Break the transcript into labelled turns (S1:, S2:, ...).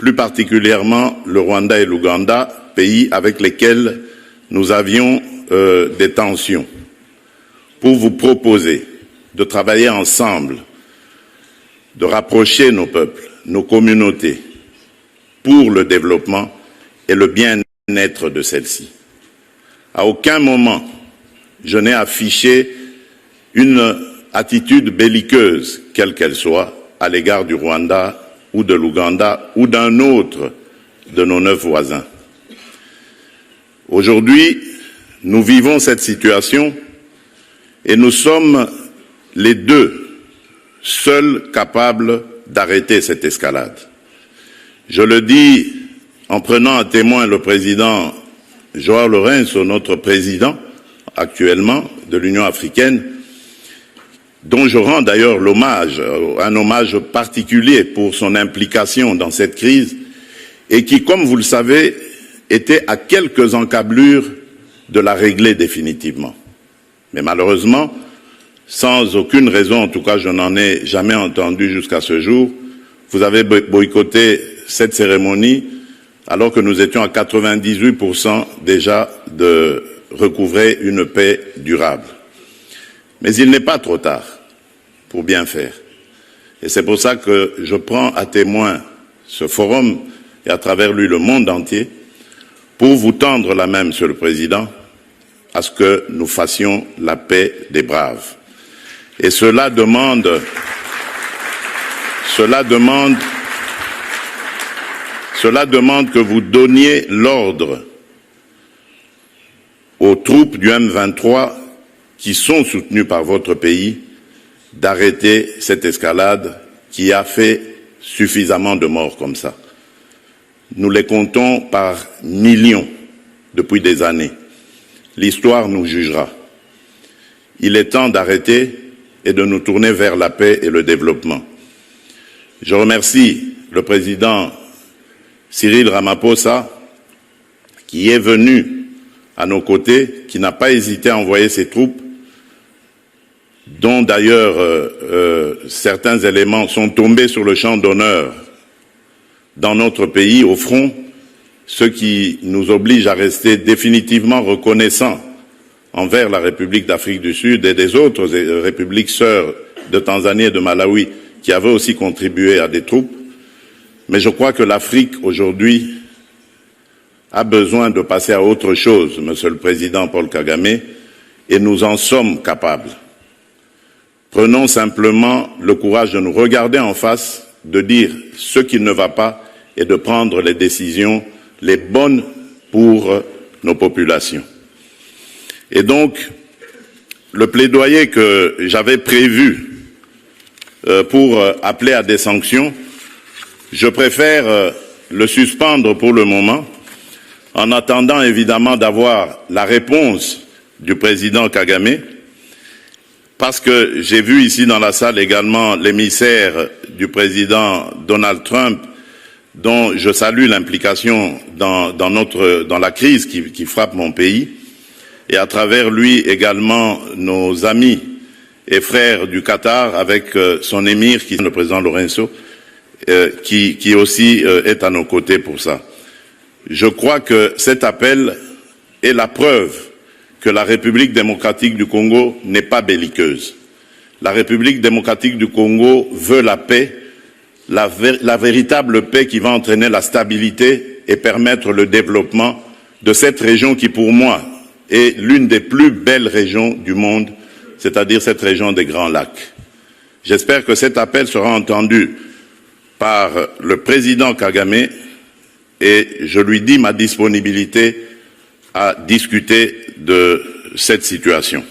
S1: plus particulièrement le Rwanda et l'Ouganda, pays avec lesquels nous avions des tensions, pour vous proposer de travailler ensemble, de rapprocher nos peuples, nos communautés, pour le développement et le bien-être de celles-ci. À aucun moment, je n'ai affiché une attitude belliqueuse, quelle qu'elle soit, à l'égard du Rwanda ou de l'Ouganda ou d'un autre de nos 9 voisins. Aujourd'hui, nous vivons cette situation et nous sommes les deux seuls capables d'arrêter cette escalade. Je le dis en prenant à témoin le président João Lourenço, notre président actuellement de l'Union africaine, dont je rends d'ailleurs l'hommage, un hommage particulier pour son implication dans cette crise, et qui, comme vous le savez, était à quelques encablures de la régler définitivement. Mais malheureusement, sans aucune raison, en tout cas je n'en ai jamais entendu jusqu'à ce jour, vous avez boycotté cette cérémonie alors que nous étions à 98% déjà de recouvrer une paix durable. Mais il n'est pas trop tard pour bien faire. Et c'est pour ça que je prends à témoin ce forum et à travers lui le monde entier pour vous tendre la main, Monsieur le Président, à ce que nous fassions la paix des braves. Et cela demande que vous donniez l'ordre aux troupes du M23 qui sont soutenues par votre pays d'arrêter cette escalade qui a fait suffisamment de morts comme ça. Nous les comptons par millions depuis des années. L'histoire nous jugera. Il est temps d'arrêter et de nous tourner vers la paix et le développement. Je remercie le président Cyril Ramaphosa qui est venu à nos côtés, qui n'a pas hésité à envoyer ses troupes, dont d'ailleurs certains éléments sont tombés sur le champ d'honneur dans notre pays, au front, ce qui nous oblige à rester définitivement reconnaissants envers la République d'Afrique du Sud et des autres républiques sœurs de Tanzanie et de Malawi qui avaient aussi contribué à des troupes. Mais je crois que l'Afrique aujourd'hui a besoin de passer à autre chose, Monsieur le Président Paul Kagame, et nous en sommes capables. Prenons simplement le courage de nous regarder en face, de dire ce qui ne va pas et de prendre les décisions les bonnes pour nos populations. Et donc, le plaidoyer que j'avais prévu pour appeler à des sanctions, je préfère le suspendre pour le moment, en attendant évidemment d'avoir la réponse du président Kagame, parce que j'ai vu ici dans la salle également l'émissaire du président Donald Trump, dont je salue l'implication dans la crise qui frappe mon pays, et à travers lui également nos amis et frères du Qatar avec son émir, qui est le président Lourenço, qui aussi est à nos côtés pour ça. Je crois que cet appel est la preuve que la République démocratique du Congo n'est pas belliqueuse. La République démocratique du Congo veut la paix, la véritable paix qui va entraîner la stabilité et permettre le développement de cette région qui, pour moi, est l'une des plus belles régions du monde, c'est-à-dire cette région des Grands Lacs. J'espère que cet appel sera entendu par le président Kagame et je lui dis ma disponibilité à discuter de cette situation.